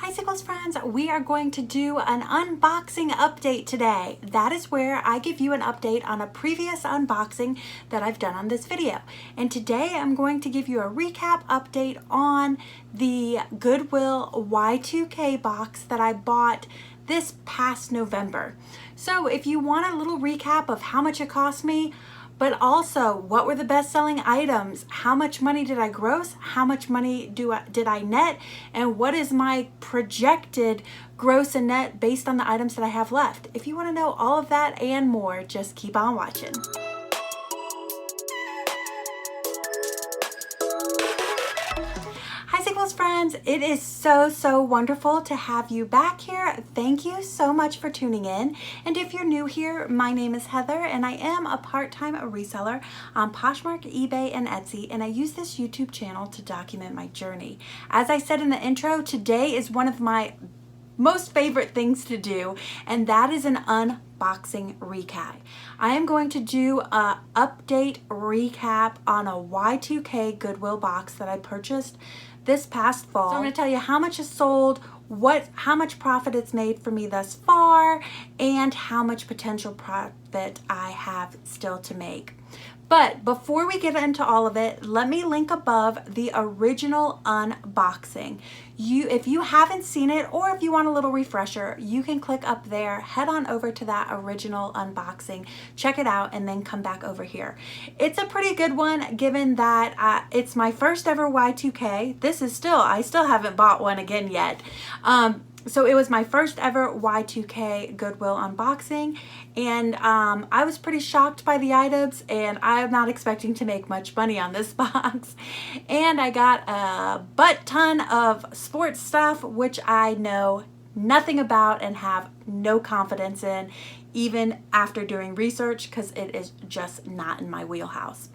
Hi Sickles friends, we are going to do an unboxing update today. That is where I give you an update on a previous unboxing that I've done on this video. And today I'm going to give you a recap update on the Goodwill Y2K box that I bought this past November. So if you want a little recap of how much it cost me, but also what were the best-selling items, how much money did I gross, how much money did I net, and what is my projected gross and net based on the items that I have left. If you want to know all of that and more, just keep on watching. Hi Sickles friends, it is so wonderful to have you back here. Thank you so much for tuning in. And if you're new here, my name is Heather and I am a part-time reseller on Poshmark, eBay, and Etsy, and I use this YouTube channel to document my journey. As I said in the intro, today is one of my most favorite things to do, and that is an unboxing recap. I am going to do a update recap on a Y2K Goodwill box that I purchased this past fall. So I'm going to tell you how much is sold, how much profit it's made for me thus far, and how much potential profit I have still to make. But before we get into all of it, let me link above the original unboxing. If you haven't seen it, or if you want a little refresher, you can click up there, head on over to that original unboxing, check it out, and then come back over here. It's a pretty good one, given that it's my first ever Y2K. I still haven't bought one again yet. So it was my first ever Y2K Goodwill unboxing, and I was pretty shocked by the items, and I'm not expecting to make much money on this box. And I got a butt ton of sports stuff, which I know nothing about and have no confidence in, even after doing research, because it is just not in my wheelhouse.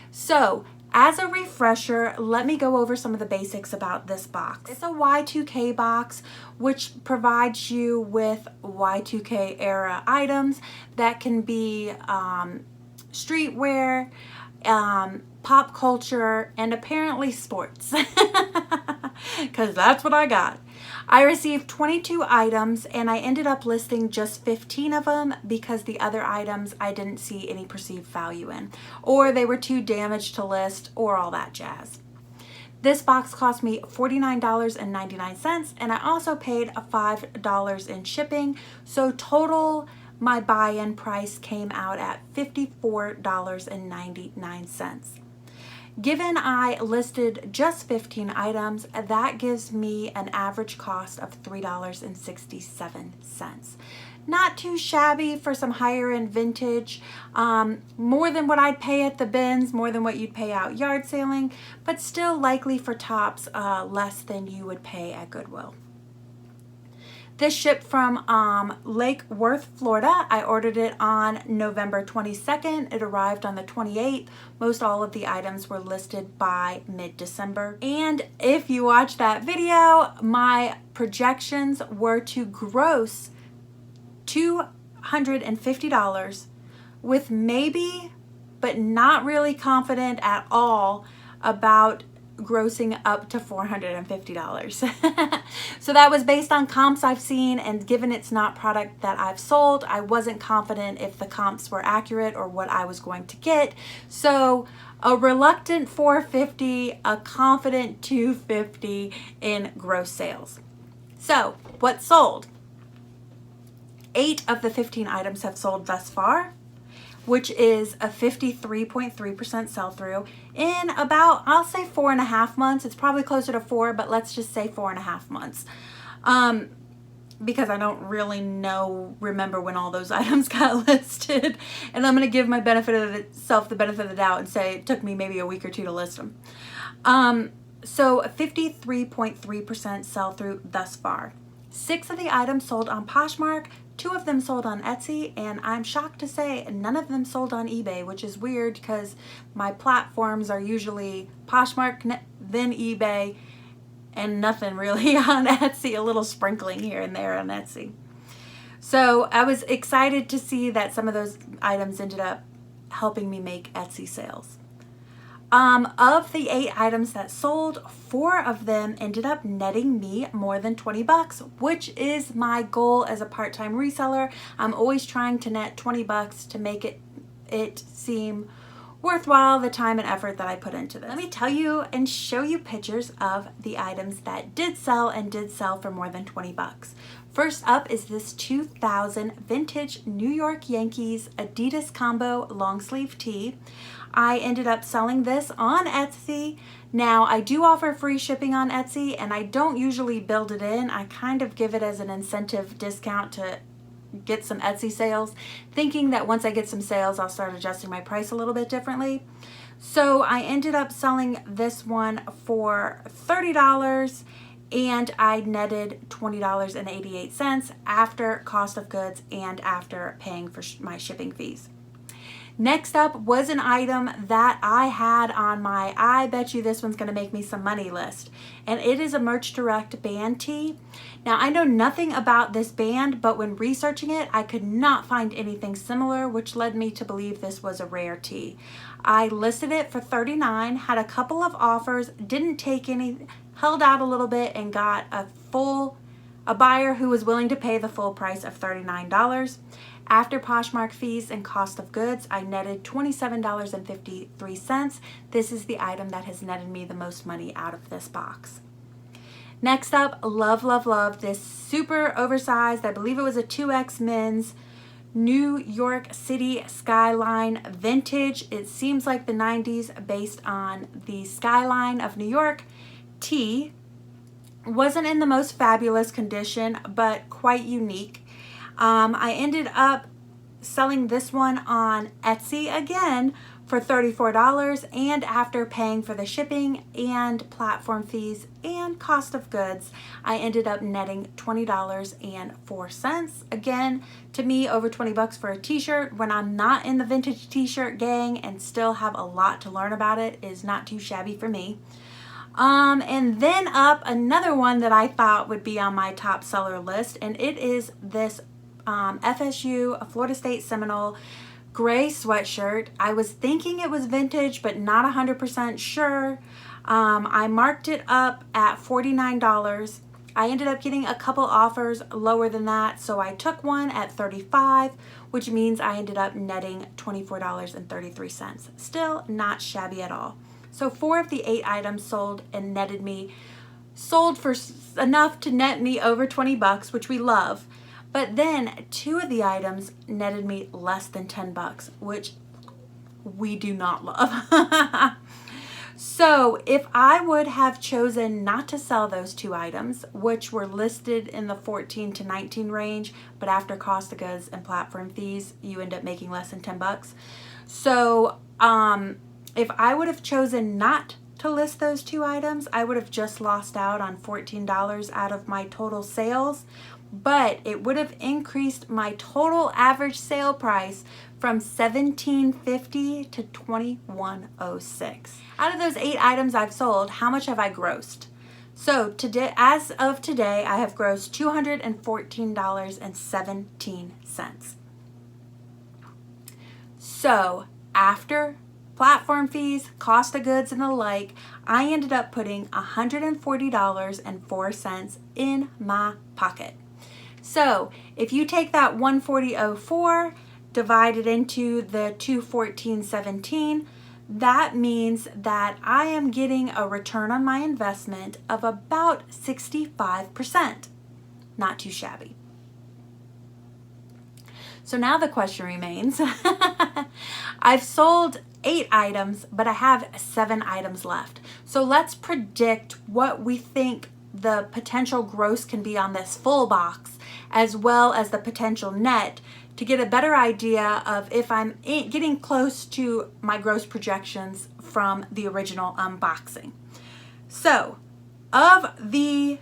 So as a refresher, let me go over some of the basics about this box. It's a Y2K box, which provides you with Y2K era items that can be streetwear, pop culture, and apparently sports, because that's what I got. I received 22 items and I ended up listing just 15 of them because the other items I didn't see any perceived value in, or they were too damaged to list, or all that jazz. This box cost me $49.99, and I also paid $5 in shipping, so total my buy-in price came out at $54.99. Given I listed just 15 items, that gives me an average cost of $3.67. Not too shabby for some higher end vintage, more than what I'd pay at the bins, more than what you'd pay out yard saling, but still likely for tops less than you would pay at Goodwill. This shipped from Lake Worth, Florida. I ordered it on November 22nd. It arrived on the 28th. Most all of the items were listed by mid-December. And if you watch that video, my projections were to gross $250 with maybe, but not really confident at all about grossing up to $450. So that was based on comps I've seen, and given it's not product that I've sold, I wasn't confident if the comps were accurate or what I was going to get. So a reluctant $450, a confident $250 in gross sales. So what sold? 8 of the 15 items have sold thus far, which is a 53.3% sell-through in about, I'll say 4.5 months. It's probably closer to 4, but let's just say 4.5 months. Because I don't really remember when all those items got listed. And I'm going to give my benefit of the benefit of the doubt and say it took me maybe a week or two to list them. So 53.3% sell-through thus far. 6 of the items sold on Poshmark, 2 of them sold on Etsy, and I'm shocked to say none of them sold on eBay, which is weird because my platforms are usually Poshmark, then eBay, and nothing really on Etsy, a little sprinkling here and there on Etsy. So I was excited to see that some of those items ended up helping me make Etsy sales. Of the 8 items that sold, 4 of them ended up netting me more than 20 bucks, which is my goal as a part-time reseller. I'm always trying to net 20 bucks to make it seem worthwhile the time and effort that I put into this. Let me tell you and show you pictures of the items that did sell and did sell for more than 20 bucks. First up is this 2000 vintage New York Yankees Adidas combo long sleeve tee. I ended up selling this on Etsy. Now, I do offer free shipping on Etsy, and I don't usually build it in. I kind of give it as an incentive discount to get some Etsy sales, thinking that once I get some sales, I'll start adjusting my price a little bit differently. So I ended up selling this one for $30, and I netted $20.88 after cost of goods and after paying for my shipping fees. Next up was an item that I had on my I bet you this one's going to make me some money list, and it is a Merch Direct band tee. Now, I know nothing about this band, but when researching it, I could not find anything similar, which led me to believe this was a rare tee. I listed it for $39, had a couple of offers, didn't take any, held out a little bit, and got a buyer who was willing to pay the full price of $39. After Poshmark fees and cost of goods, I netted $27.53. This is the item that has netted me the most money out of this box. Next up, love this super oversized, I believe it was a 2X men's New York City Skyline vintage. It seems like the 90s based on the skyline of New York tee. Wasn't in the most fabulous condition, but quite unique. I ended up selling this one on Etsy again for $34, and after paying for the shipping and platform fees and cost of goods, I ended up netting $20.04. Again, to me, over 20 bucks for a t-shirt when I'm not in the vintage t-shirt gang and still have a lot to learn about it is not too shabby for me. And then up another one that I thought would be on my top seller list, and it is this FSU, a Florida State Seminole gray sweatshirt. I was thinking it was vintage, but not 100% sure. I marked it up at $49. I ended up getting a couple offers lower than that, so I took one at $35, which means I ended up netting $24.33. Still not shabby at all. So 4 of the 8 items sold for enough to net me over 20 bucks, which we love. But then 2 of the items netted me less than 10 bucks, which we do not love. So if I would have chosen not to sell those 2 items, which were listed in the 14 to 19 range, but after cost of goods and platform fees, you end up making less than 10 bucks. So if I would have chosen not to list those 2 items, I would have just lost out on $14 out of my total sales, but it would have increased my total average sale price from $17.50 to $21.06. Out of those 8 items I've sold, how much have I grossed? So today, as of today, I have grossed $214.17. So after platform fees, cost of goods, and the like, I ended up putting $140.04 in my pocket. So if you take that $140.04, divide it into the $214.17, that means that I am getting a return on my investment of about 65%. Not too shabby. So now the question remains, I've sold 8 items, but I have 7 items left. So let's predict what we think the potential gross can be on this full box, as well as the potential net, to get a better idea of if I'm getting close to my gross projections from the original unboxing. So of the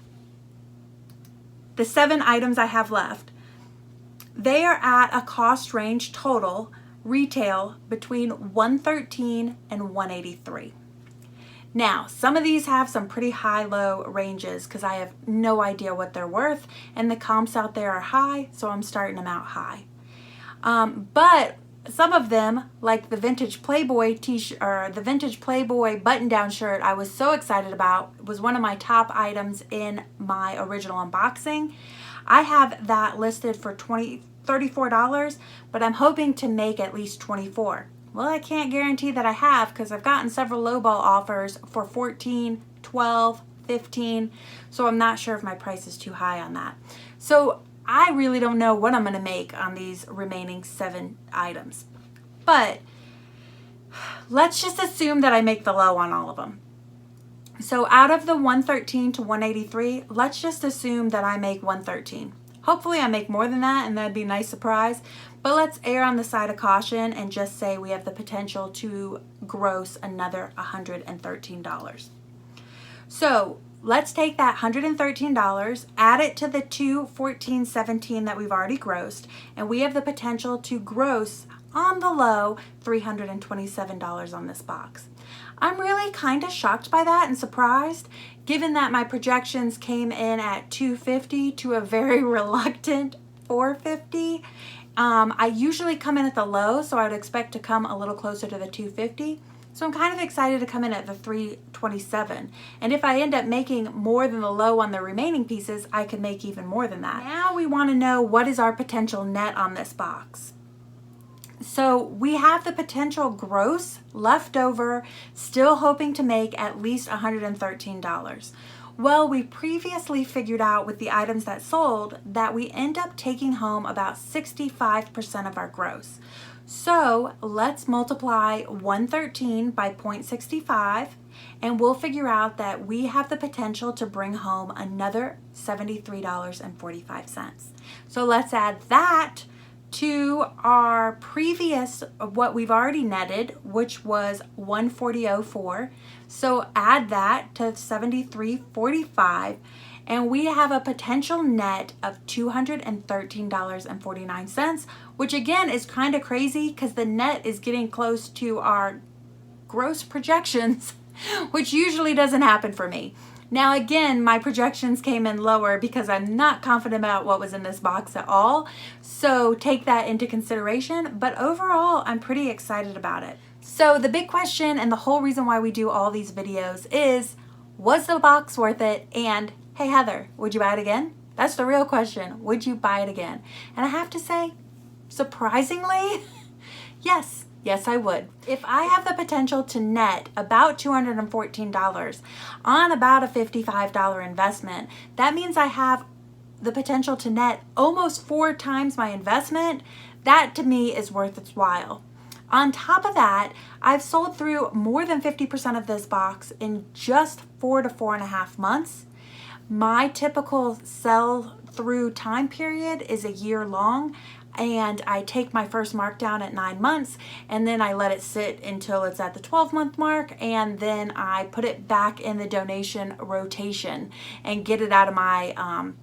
7 items I have left, they are at a cost range total retail between $113 and $183. Now, some of these have some pretty high-low ranges because I have no idea what they're worth, and the comps out there are high, so I'm starting them out high. But some of them, like the vintage Playboy t-shirt or the vintage Playboy button-down shirt I was so excited about, was one of my top items in my original unboxing. I have that listed for $34, but I'm hoping to make at least $24. Well, I can't guarantee that I have, because I've gotten several lowball offers for $14, $12, $15, so I'm not sure if my price is too high on that. So I really don't know what I'm going to make on these remaining 7 items. But let's just assume that I make the low on all of them. So out of the 113 to 183, let's just assume that I make 113. Hopefully I make more than that, and that'd be a nice surprise. But let's err on the side of caution and just say we have the potential to gross another $113. So let's take that $113, add it to the $214.17 that we've already grossed, and we have the potential to gross on the low $327 on this box. I'm really kind of shocked by that and surprised, given that my projections came in at $250 to a very reluctant $450. I usually come in at the low, so I'd expect to come a little closer to the $250. So I'm kind of excited to come in at the $327. And if I end up making more than the low on the remaining pieces, I could make even more than that. Now we want to know, what is our potential net on this box? So we have the potential gross left over, still hoping to make at least $113. Well, we previously figured out with the items that sold that we end up taking home about 65% of our gross. So let's multiply 113 by 0.65, and we'll figure out that we have the potential to bring home another $73.45. So let's add that to our previous, what we've already netted, which was 140.04. So add that to 73.45, and we have a potential net of $213.49, which again is kind of crazy because the net is getting close to our gross projections, which usually doesn't happen for me. Now again, my projections came in lower because I'm not confident about what was in this box at all. So take that into consideration. But overall, I'm pretty excited about it. So the big question, and the whole reason why we do all these videos, is, was the box worth it? And hey Heather, would you buy it again? That's the real question. Would you buy it again? And I have to say, surprisingly, yes. Yes, I would. If I have the potential to net about $214 on about a $55 investment, that means I have the potential to net almost 4 times my investment. That to me is worth its while. On top of that, I've sold through more than 50% of this box in just 4 to 4.5 months. My typical sell through time period is a year long, and I take my first markdown at 9 months, and then I let it sit until it's at the 12-month mark, and then I put it back in the donation rotation and get it out of my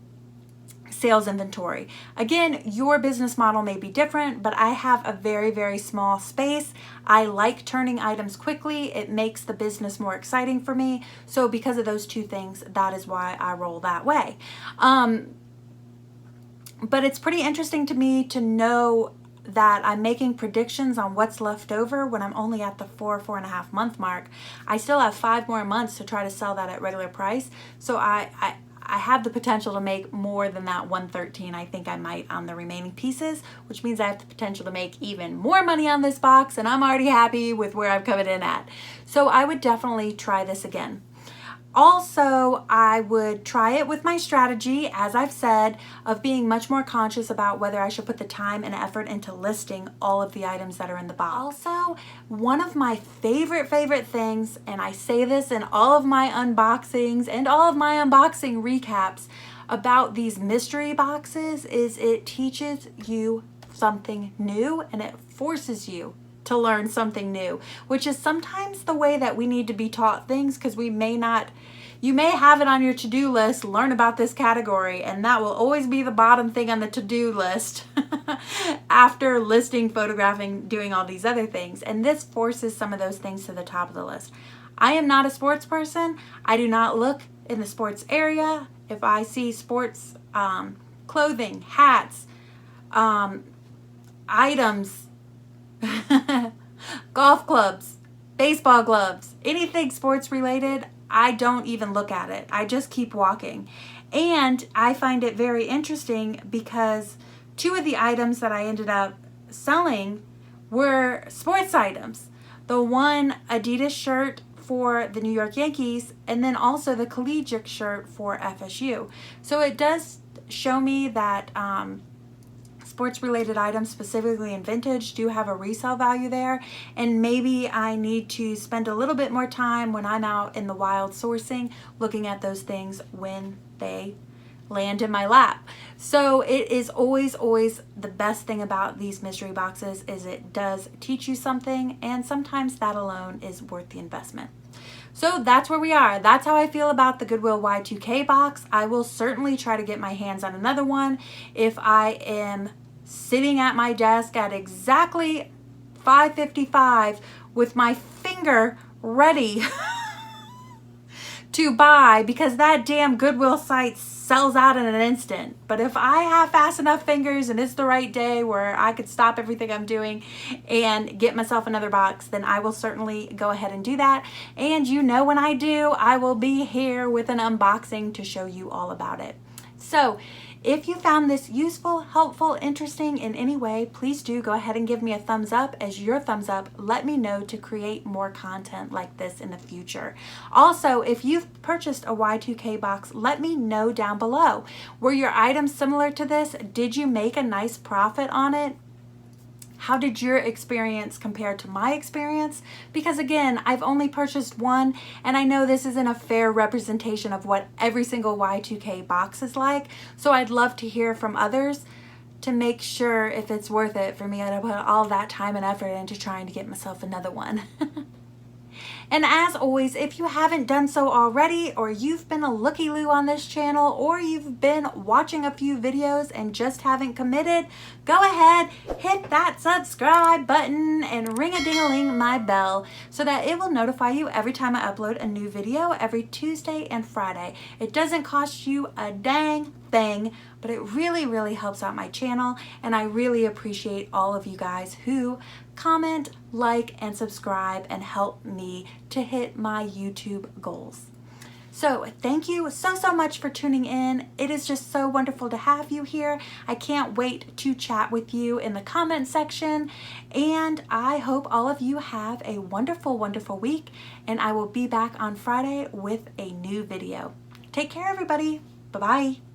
sales inventory. Again, your business model may be different, but I have a very, very small space. I like turning items quickly. It makes the business more exciting for me. So because of those two things, that is why I roll that way. But it's pretty interesting to me to know that I'm making predictions on what's left over when I'm only at the 4.5 month mark. I still have 5 more months to try to sell that at regular price. So I have the potential to make more than that 113. I think I might on the remaining pieces, which means I have the potential to make even more money on this box, and I'm already happy with where I'm coming in at. So I would definitely try this again. Also, I would try it with my strategy, as I've said, of being much more conscious about whether I should put the time and effort into listing all of the items that are in the box. Also, one of my favorite things, and I say this in all of my unboxings and all of my unboxing recaps about these mystery boxes, is it teaches you something new and it forces you to learn something new, which is sometimes the way that we need to be taught things, because we may not, you may have it on your to-do list, learn about this category, and that will always be the bottom thing on the to-do list after listing, photographing, doing all these other things. And this forces some of those things to the top of the list. I am not a sports person. I do not look in the sports area. If I see sports clothing, hats, items, golf clubs, baseball gloves, anything sports related, I don't even look at it. I just keep walking. And I find it very interesting because two of the items that I ended up selling were sports items. The one Adidas shirt for the New York Yankees, and then also the collegiate shirt for FSU. So it does show me that sports related items, specifically in vintage, do have a resale value there, and maybe I need to spend a little bit more time when I'm out in the wild sourcing, looking at those things when they land in my lap. So it is always the best thing about these mystery boxes is it does teach you something, and sometimes that alone is worth the investment. So that's where we are. That's how I feel about the Goodwill Y2K box. I will certainly try to get my hands on another one if I am sitting at my desk at exactly 5:55 with my finger ready to buy, because that damn Goodwill site sells out in an instant. But if I have fast enough fingers and it's the right day where I could stop everything I'm doing and get myself another box, then I will certainly go ahead and do that. And you know, when I do, I will be here with an unboxing to show you all about it. So if you found this useful, helpful, interesting in any way, please do go ahead and give me a thumbs up, as your thumbs up let me know to create more content like this in the future. Also, if you've purchased a Y2K box, let me know down below. Were your items similar to this? Did you make a nice profit on it? How did your experience compare to my experience? Because again, I've only purchased one, and I know this isn't a fair representation of what every single Y2K box is like. So I'd love to hear from others to make sure if it's worth it for me to put all that time and effort into trying to get myself another one. And as always, if you haven't done so already, or you've been a looky-loo on this channel, or you've been watching a few videos and just haven't committed, go ahead, hit that subscribe button and ring-a-ding-a-ling my bell so that it will notify you every time I upload a new video every Tuesday and Friday. It doesn't cost you a dang thing, but it really helps out my channel, and I really appreciate all of you guys who comment, like, and subscribe and help me to hit my YouTube goals. So thank you so much for tuning in. It is just so wonderful to have you here. I can't wait to chat with you in the comment section, and I hope all of you have a wonderful week, and I will be back on Friday with a new video. Take care, everybody. Bye-bye.